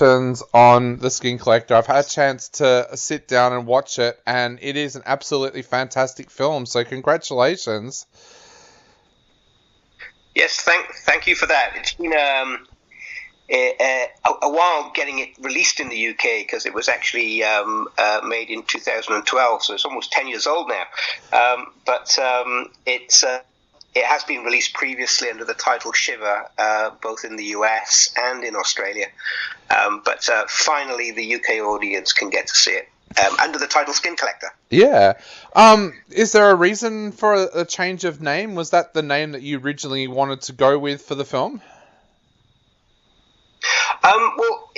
On The Skin Collector. I've had a chance to sit down and watch it, and it is an absolutely fantastic film. So congratulations. Yes, thank you for that. It's been a while getting it released in the UK because it was actually made in 2012, so it's almost 10 years old now. It has been released previously under the title Shiver, both in the US and in Australia. But finally, the UK audience can get to see it under the title Skin Collector. Yeah. Is there a reason for a change of name? Was that the name that you originally wanted to go with for the film? Well,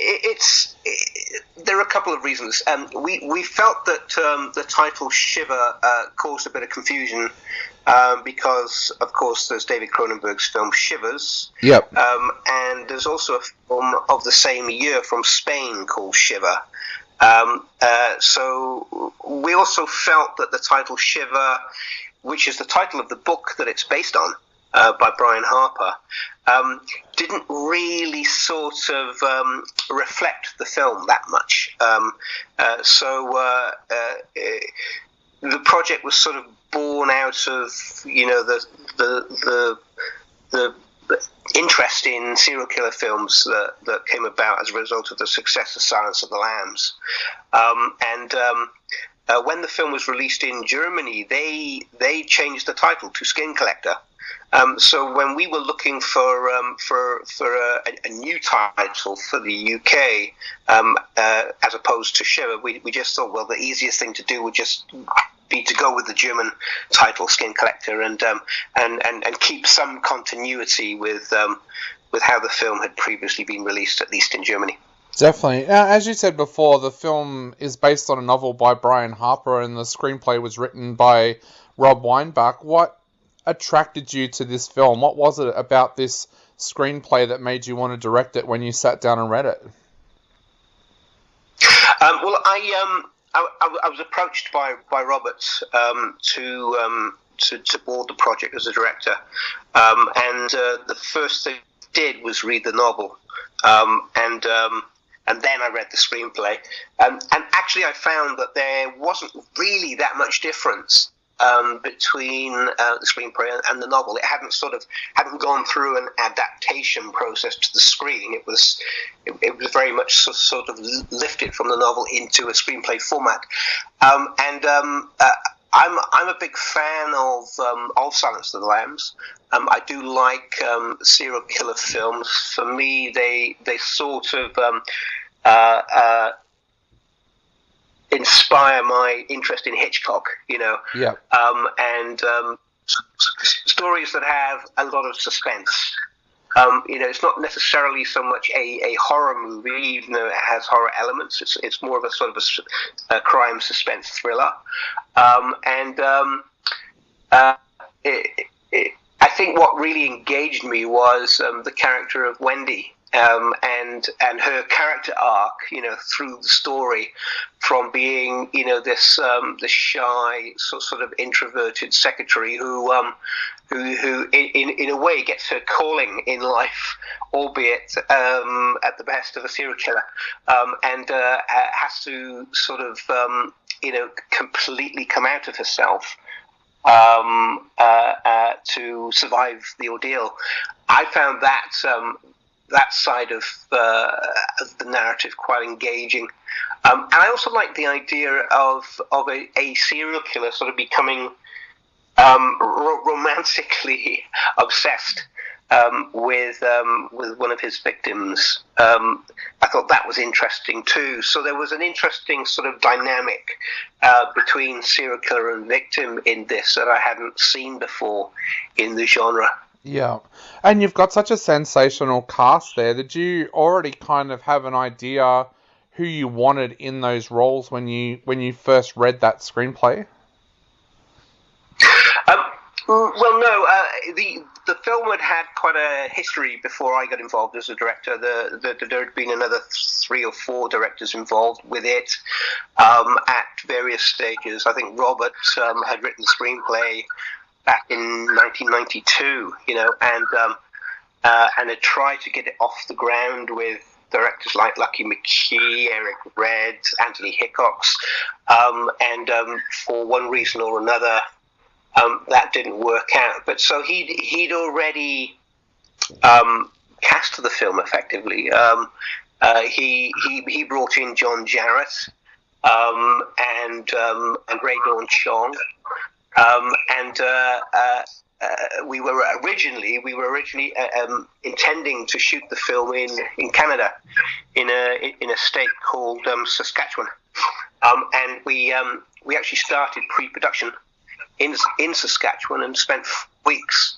there are a couple of reasons. We felt that the title Shiver caused a bit of confusion because, of course, there's David Cronenberg's film Shivers. Yep. And there's also a film of the same year from Spain called Shiver. So we also felt that the title Shiver, which is the title of the book that it's based on, by Brian Harper, didn't really sort of reflect the film that much. So the project was sort of born out of, the interest in serial killer films that came about as a result of the success of Silence of the Lambs. When the film was released in Germany, they changed the title to Skin Collector. So when we were looking for a new title for the UK, as opposed to Shiver, we just thought, well, the easiest thing to do would just be to go with the German title, Skin Collector, and keep some continuity with how the film had previously been released, at least in Germany. Definitely. As you said before, the film is based on a novel by Brian Harper, and the screenplay was written by Rob Weinbach. What attracted you to this film? What was it about this screenplay that made you want to direct it when you sat down and read it? Well, I was approached by Robert to board the project as a director, and the first thing I did was read the novel, and then I read the screenplay, and actually I found that there wasn't really that much difference between the screenplay and the novel. It hadn't gone through an adaptation process to the screen. It was very much sort of lifted from the novel into a screenplay format. I'm a big fan of Silence of the Lambs. I do like serial killer films. For me, they sort of inspire my interest in Hitchcock, Yeah. And stories that have a lot of suspense. It's not necessarily so much a horror movie, even though it has horror elements. It's more of a sort of a crime suspense thriller. I think what really engaged me was the character of Wendy. And her character arc, through the story, from being, this shy, sort of introverted secretary who in a way gets her calling in life, albeit at the best of a serial killer, and has to sort of completely come out of herself to survive the ordeal. I found that side of the narrative quite engaging, and I also like the idea of a serial killer sort of becoming romantically obsessed with one of his victims. I thought that was interesting too. So there was an interesting sort of dynamic between serial killer and victim in this that I hadn't seen before in the genre. Yeah, and you've got such a sensational cast there. Did you already kind of have an idea who you wanted in those roles when you first read that screenplay? Well, no. The film had quite a history before I got involved as a director. There had been another 3 or 4 directors involved with it at various stages. I think Robert had written the screenplay back in 1992, and had tried to get it off the ground with directors like Lucky McKee, Eric Red, Anthony Hickox, and for one reason or another, that didn't work out. But so he'd already cast the film effectively. He brought in John Jarrett and Ray Dawn Chong, and we were originally intending to shoot the film in Canada, in a state called Saskatchewan, and we actually started pre-production in Saskatchewan and spent weeks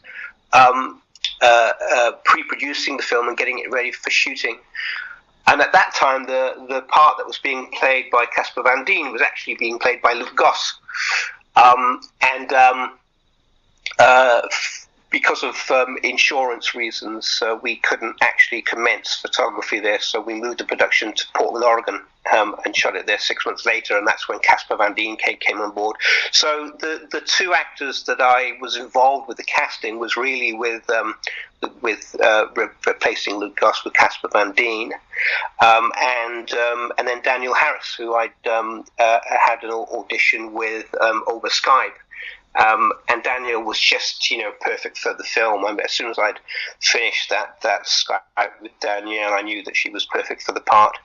pre-producing the film and getting it ready for shooting. And at that time, the part that was being played by Casper Van Dien was actually being played by Luke Goss. Because of insurance reasons, we couldn't actually commence photography there, so we moved the production to Portland, Oregon, and shot it there 6 months later, and that's when Casper Van Dien came on board. So the two actors that I was involved with the casting was really with replacing Luke Goss with Casper Van Dien, and then Daniel Harris, who I'd had an audition with over Skype. And Daniel was just, perfect for the film. I mean, as soon as I'd finished that Skype with Danielle, I knew that she was perfect for the part.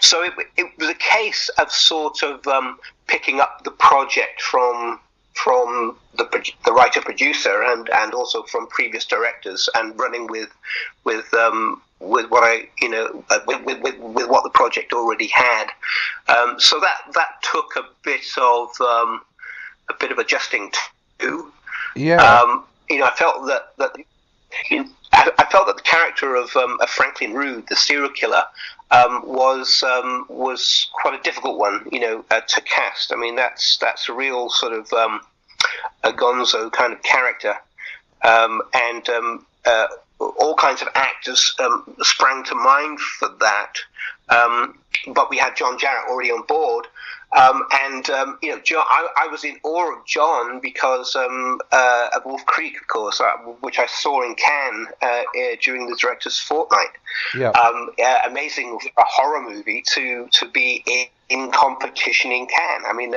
So it was a case of sort of picking up the project from the writer producer and also from previous directors, and running with what I with what the project already had. So that took a bit of adjusting to. Yeah. I felt that the character of Franklin Rood, the serial killer, was quite a difficult one, to cast. I mean, that's a real sort of a gonzo kind of character, and all kinds of actors sprang to mind for that. But we had John Jarrett already on board. John, I was in awe of John because of Wolf Creek, of course, which I saw in Cannes during the director's fortnight. Yeah. Amazing for a horror movie to be in competition in Cannes. I mean,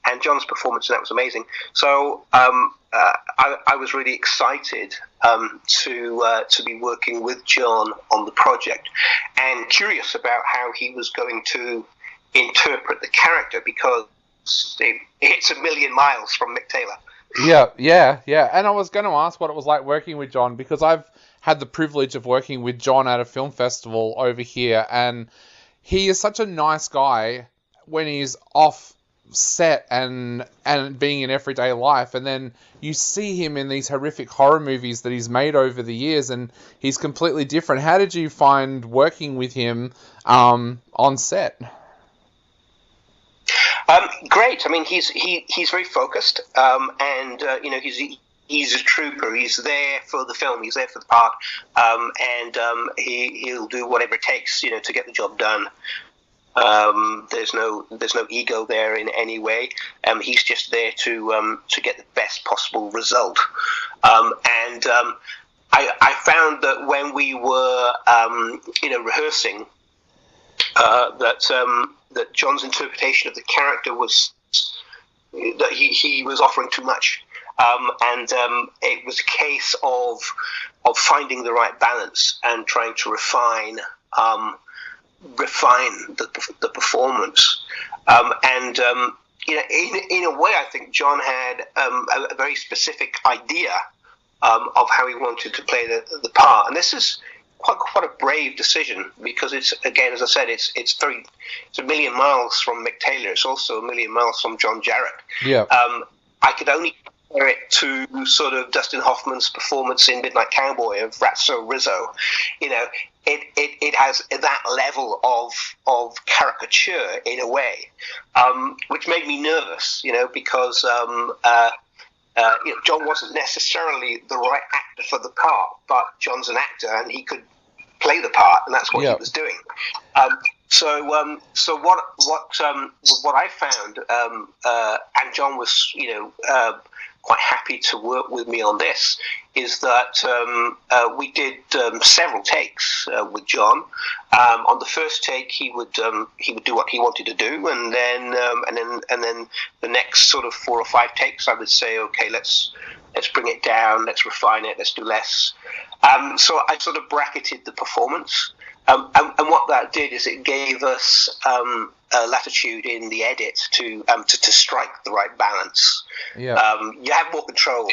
and John's performance in that was amazing. So I was really excited to be working with John on the project, and curious about how he was going to interpret the character, because it's a million miles from Mick Taylor. Yeah. And I was going to ask what it was like working with John, because I've had the privilege of working with John at a film festival over here, and he is such a nice guy when he's off set and being in everyday life, and then you see him in these horrific horror movies that he's made over the years, and he's completely different. How did you find working with him on set? Great. I mean, he's very focused, and he's a trooper. He's there for the film. He's there for the part, and he'll do whatever it takes, to get the job done. There's no ego there in any way. He's just there to get the best possible result. I found that when we were rehearsing, that John's interpretation of the character was that he was offering too much, and it was a case of finding the right balance and trying to refine the performance, in a way I think John had a very specific idea of how he wanted to play the part, and this is quite a brave decision, because it's, again, as I said, it's a million miles from Mick Taylor. It's also a million miles from John Jarrett. Yeah. I could only compare it to sort of Dustin Hoffman's performance in Midnight Cowboy of Ratso Rizzo. It has that level of caricature in a way, which made me nervous, because John wasn't necessarily the right actor for the part, but John's an actor and he could play the part, and that's what he was doing. So what I found, and John was, quite happy to work with me on this, is that we did several takes with John. On the first take, he would do what he wanted to do, and then the next sort of 4 or 5 takes, I would say, okay, let's bring it down, let's refine it, let's do less. So I sort of bracketed the performance. And what that did is it gave us latitude in the edit to strike the right balance. Yeah. You have more control of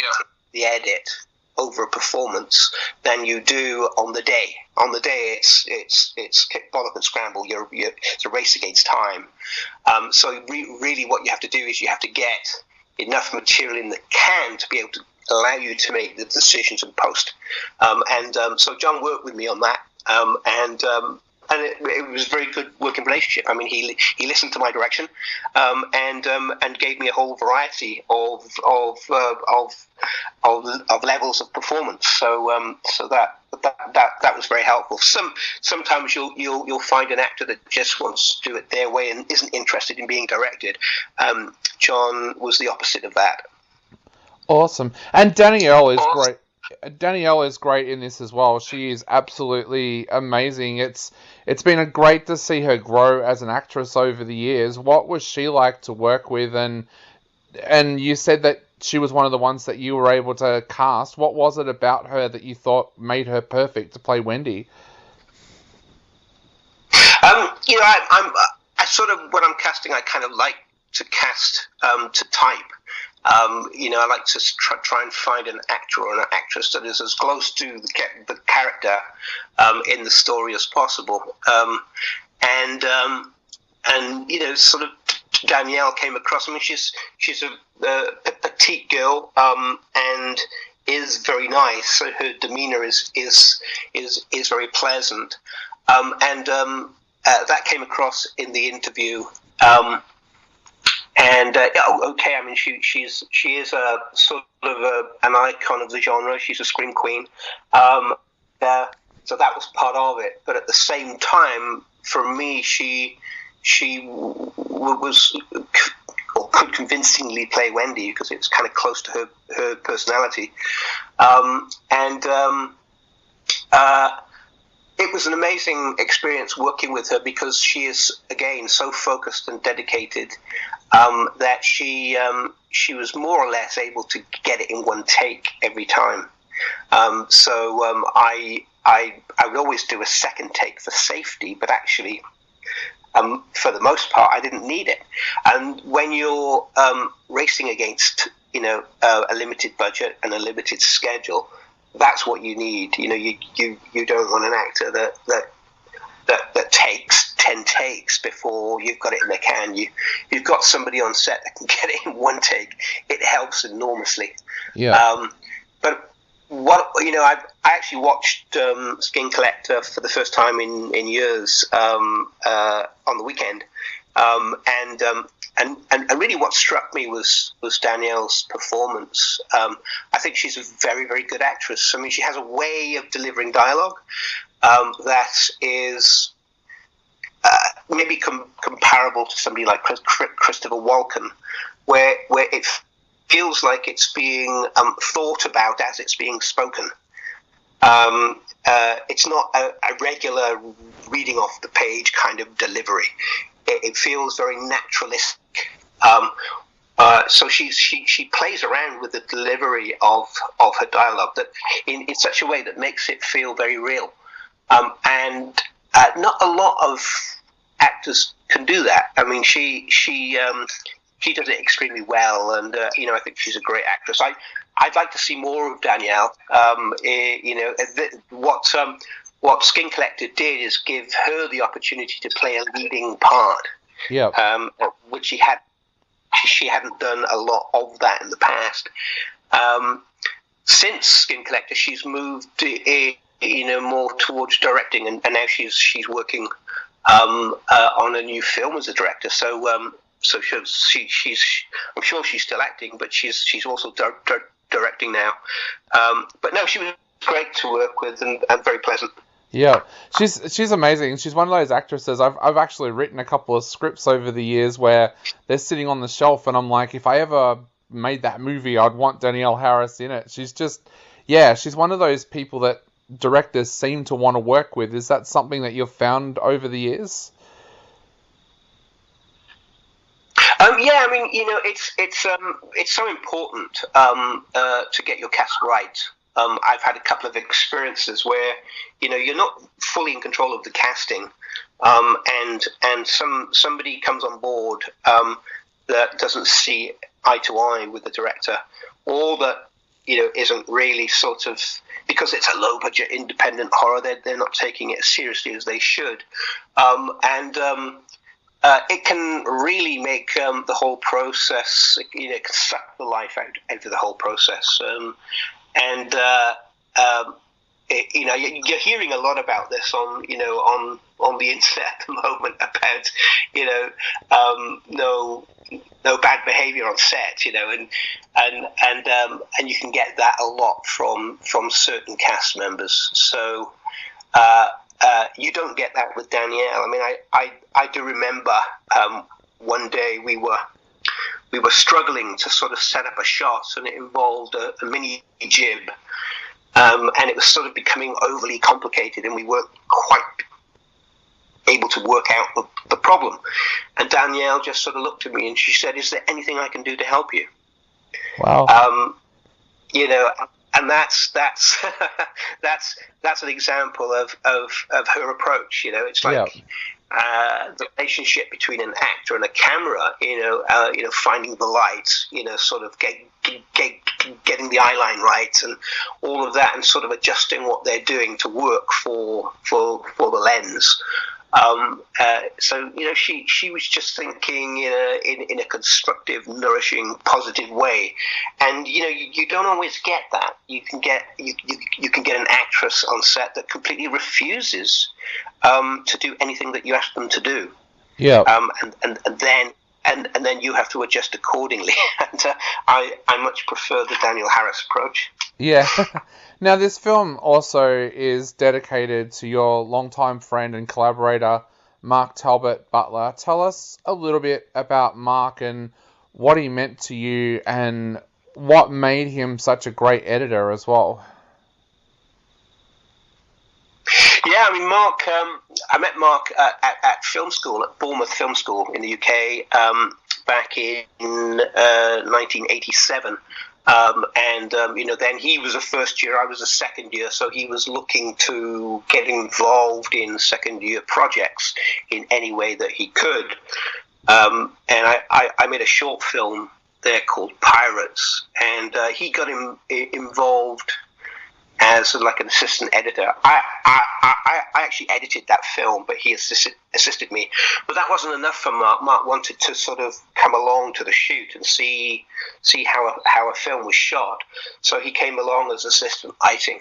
the edit over a performance than you do on the day. On the day, it's kick, bollock, and scramble. It's a race against time. So really, what you have to do is you have to get enough material in the can to be able to allow you to make the decisions in post. So John worked with me on that. And it was a very good working relationship. I mean, he listened to my direction, and gave me a whole variety of levels of performance. So that was very helpful. Sometimes you'll find an actor that just wants to do it their way and isn't interested in being directed. John was the opposite of that. Awesome. And Danielle is great. Danielle is great in this as well. She is absolutely amazing. It's been great to see her grow as an actress over the years. What was she like to work with? And you said that she was one of the ones that you were able to cast. What was it about her that you thought made her perfect to play Wendy? I sort of, when I'm casting, I kind of like to cast to type. I like to try and find an actor or an actress that is as close to the character in the story as possible. Sort of Danielle came across. I mean, she's a petite girl and is very nice. So her demeanor is very pleasant, that came across in the interview. I mean, she is a sort of an icon of the genre. She's a scream queen, so that was part of it. But at the same time, for me, she was or could convincingly play Wendy because it's kind of close to her personality, it was an amazing experience working with her because she is, again, so focused and dedicated that she was more or less able to get it in one take every time. I would always do a second take for safety, but actually, for the most part, I didn't need it. And when you're racing against, a limited budget and a limited schedule, that's what you need. You don't want an actor that takes 10 takes before you've got it in the can. You've got somebody on set that can get it in one take. It helps enormously. Yeah. But I actually watched Skin Collector for the first time in years on the weekend, and really what struck me was Danielle's performance. I think she's a very, very good actress. I mean, she has a way of delivering dialogue that is maybe comparable to somebody like Christopher Walken, where it feels like it's being thought about as it's being spoken. It's not a regular reading off the page kind of delivery. It feels very naturalistic. So she plays around with the delivery of her dialogue that in such a way that makes it feel very real. And not a lot of actors can do that. I mean, she does it extremely well, and I think she's a great actress. I'd like to see more of Danielle. What Skin Collector did is give her the opportunity to play a leading part. Yeah. Which she hadn't done a lot of that in the past. Since Skin Collector, she's moved more towards directing, and now she's working on a new film as a director. So she's I'm sure she's still acting, but she's also directing now. But no, she was great to work with and very pleasant. Yeah, she's amazing. She's one of those actresses. I've actually written a couple of scripts over the years where they're sitting on the shelf, and I'm like, if I ever made that movie, I'd want Danielle Harris in it. She's just, yeah, she's one of those people that directors seem to want to work with. Is that something that you've found over the years? Yeah, I mean, it's so important to get your cast right. I've had a couple of experiences where you're not fully in control of the casting, and somebody comes on board that doesn't see eye to eye with the director, or that isn't really sort of, because it's a low budget independent horror, they're not taking it as seriously as they should, and it can really make the whole process, it can suck the life out of the whole process. And you're hearing a lot about this on the internet at the moment about no bad behavior on set, and you can get that a lot from certain cast members. So you don't get that with Danielle. I mean, I do remember one day we were struggling to sort of set up a shot, and it involved a mini jib, and it was sort of becoming overly complicated, and we weren't quite able to work out the problem. And Danielle just sort of looked at me and she said, "Is there anything I can do to help you?" Wow. And that's that's an example of her approach. It's like the relationship between an actor and a camera. Finding the light. Sort of getting the eye line right and all of that, and sort of adjusting what they're doing to work for the lens. So she was just thinking in a constructive, nourishing, positive way, and you don't always get that. You can get an actress on set that completely refuses to do anything that you ask them to do. Yeah. And then you have to adjust accordingly. And I much prefer the Danielle Harris approach. Yeah. Now, this film also is dedicated to your longtime friend and collaborator, Mark Talbot Butler. Tell us a little bit about Mark and what he meant to you and what made him such a great editor as well. Yeah, I mean, Mark, I met Mark at film school, at Bournemouth Film School in the UK, back in 1987. Then he was a first year, I was a second year, so he was looking to get involved in second year projects in any way that he could. And I made a short film there called Pirates, and he got him involved as like an assistant editor. I actually edited that film, but he assisted me. But that wasn't enough for Mark. Mark wanted to sort of come along to the shoot and see how a film was shot. So he came along as assistant lighting.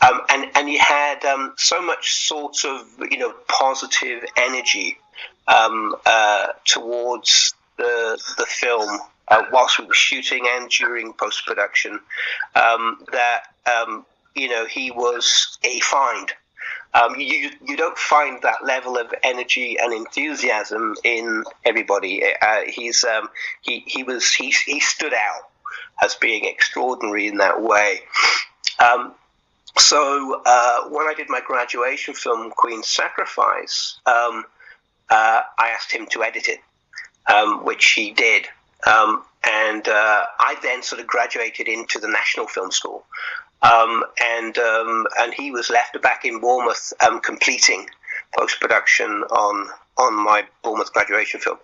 And he had so much sort of positive energy towards the film whilst we were shooting and during post-production, that he was a find. You don't find that level of energy and enthusiasm in everybody. He stood out as being extraordinary in that way. So when I did my graduation film, Queen's Sacrifice, I asked him to edit it, which he did. And I then sort of graduated into the National Film School. And he was left back in Bournemouth completing post-production on my Bournemouth graduation film.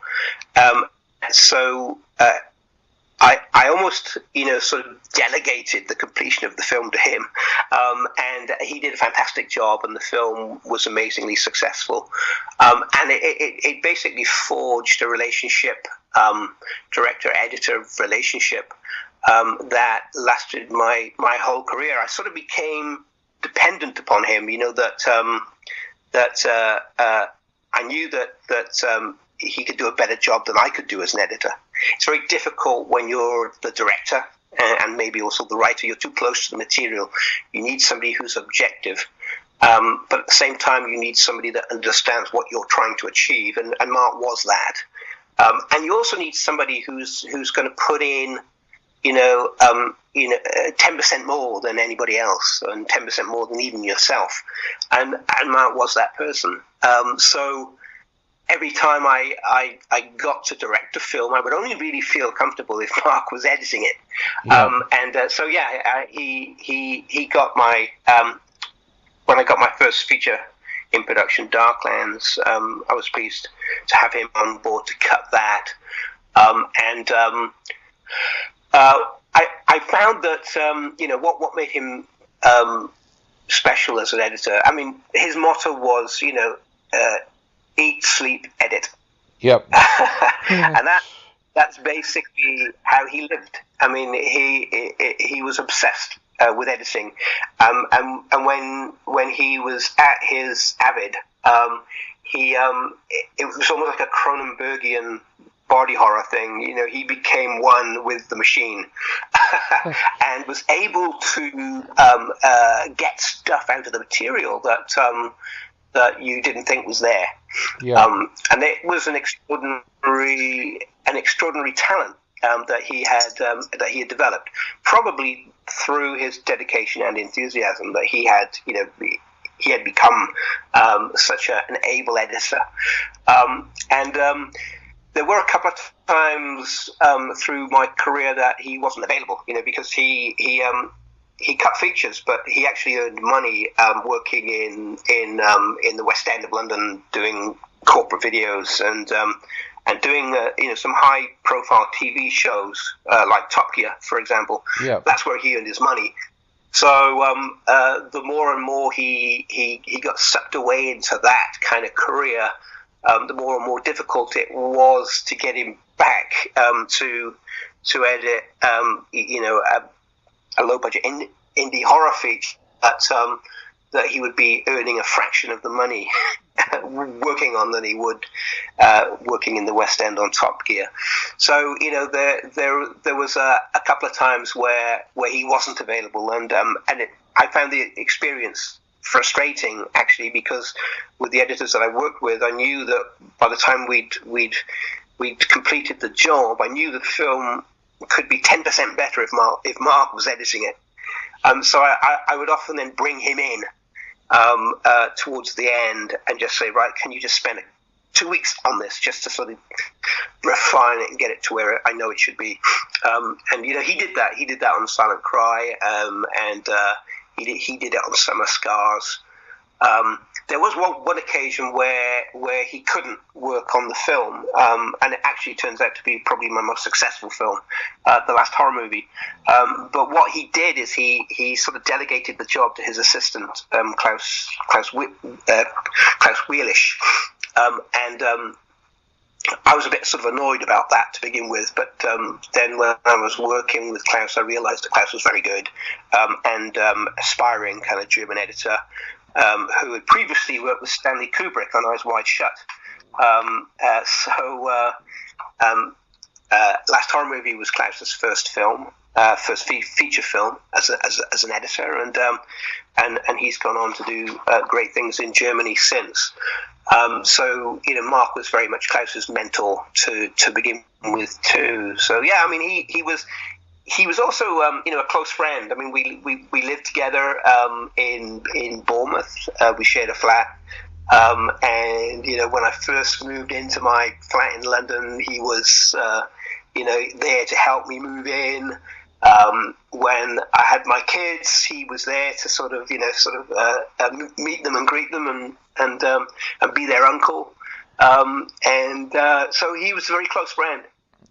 So I almost, sort of delegated the completion of the film to him. And he did a fantastic job, and the film was amazingly successful. And it basically forged a relationship, director-editor relationship, that lasted my whole career. I sort of became dependent upon him, that I knew that he could do a better job than I could do as an editor. It's very difficult when you're the director and maybe also the writer. You're too close to the material. You need somebody who's objective. but at the same time, you need somebody that understands what you're trying to achieve, and Mark was that. And you also need somebody who's going to put in, 10% more than anybody else, and 10% more than even yourself. And Mark was that person. So every time I got to direct a film, I would only really feel comfortable if Mark was editing it. He got my when I got my first feature in production, Darklands. I was pleased to have him on board to cut that. I found that what made him special as an editor. I mean, his motto was eat, sleep, edit. Yep. And that's basically how he lived. I mean, he was obsessed with editing. And when he was at his Avid, it was almost like a Cronenbergian body horror thing. He became one with the machine and was able to get stuff out of the material that you didn't think was there. Yeah. And it was an extraordinary talent that he had developed, probably through his dedication and enthusiasm, that he had become such an able editor. There were a couple of times through my career that he wasn't available, because he cut features, but he actually earned money working in the West End of London, doing corporate videos and doing some high profile TV shows like Top Gear, for example. Yeah. That's where he earned his money. So the more and more he got sucked away into that kind of career, the more and more difficult it was to get him back to edit a low budget indie horror feature that he would be earning a fraction of the money working on than he would working in the West End on Top Gear. So there was a couple of times where he wasn't available, and I found the experience frustrating, actually, because with the editors that I worked with, I knew that by the time we'd completed the job, I knew the film could be 10% better if Mark was editing it. So I would often then bring him in towards the end and just say, right, can you just spend 2 weeks on this just to sort of refine it and get it to where I know it should be. And he did that. He did that on Silent Cry, and he did it on Summer Scars. There was one occasion where he couldn't work on the film, and it actually turns out to be probably my most successful film, The Last Horror Movie. But what he did is he sort of delegated the job to his assistant, Klaus Wheelish, and I was a bit sort of annoyed about that to begin with, but then when I was working with Klaus, I realized that Klaus was very good and aspiring kind of German editor, who had previously worked with Stanley Kubrick on Eyes Wide Shut. Last Horror Movie was Klaus's first film, first feature film as an editor, and he's gone on to do great things in Germany since. So Mark was very much Klaus's mentor to begin with too. So yeah, I mean he was also a close friend. I mean we lived together in Bournemouth. We shared a flat. And when I first moved into my flat in London, he was there to help me move in. When I had my kids, he was there to sort of meet them and greet them and be their uncle. So he was a very close friend.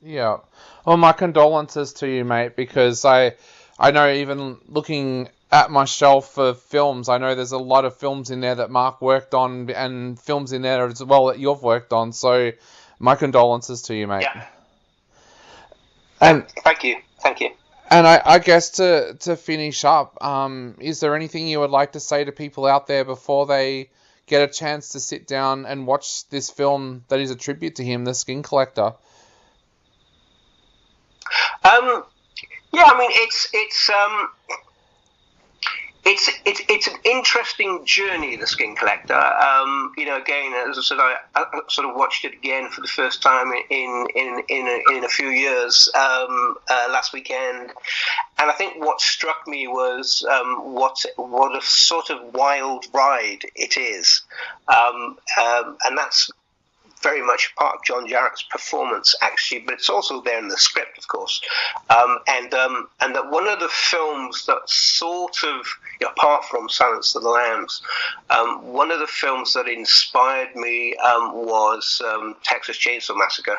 Yeah. Well, my condolences to you, mate, because I know, even looking at my shelf of films, I know there's a lot of films in there that Mark worked on and films in there as well that you've worked on. So my condolences to you, mate. Yeah. And Thank you. And I guess to finish up, is there anything you would like to say to people out there before they get a chance to sit down and watch this film that is a tribute to him, The Skin Collector? Yeah, I mean It's an interesting journey, The Skin Collector. Again, as I said, I sort of watched it again for the first time in a few years last weekend, and I think what struck me was what a sort of wild ride it is, and that's very much part of John Jarratt's performance, actually, but it's also there in the script, of course. And that one of the films that sort of, apart from Silence of the Lambs, one of the films that inspired me was Texas Chainsaw Massacre.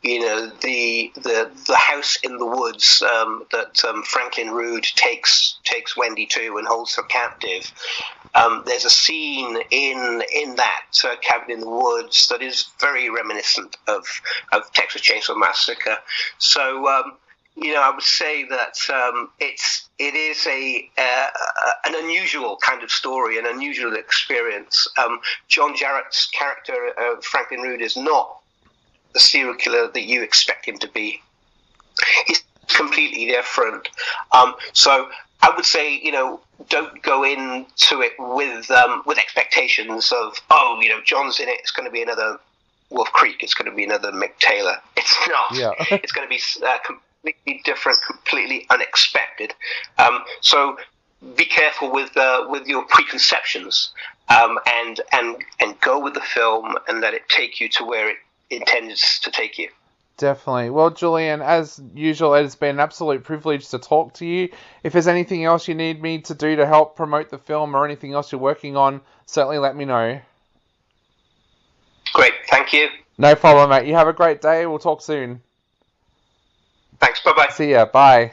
The house in the woods that Franklin Rood takes Wendy to and holds her captive. There's a scene in that cabin in the woods that is very reminiscent of Texas Chainsaw Massacre. So I would say that it is an unusual kind of story, an unusual experience. John Jarratt's character, Franklin Rood, is not the serial killer that you expect him to be. He's completely different. So I would say, don't go into it with expectations of, John's in it, it's going to be another Wolf Creek, it's going to be another Mick Taylor. It's not. Yeah. It's going to be completely different, completely unexpected. So be careful with your preconceptions, and go with the film and let it take you to where it intends to take you. Definitely. Well, Julian, as usual, it has been an absolute privilege to talk to you. If there's anything else you need me to do to help promote the film or anything else you're working on, certainly let me know. Great. Thank you. No problem, mate. You have a great day. We'll talk soon. Thanks. Bye-bye. See ya. Bye.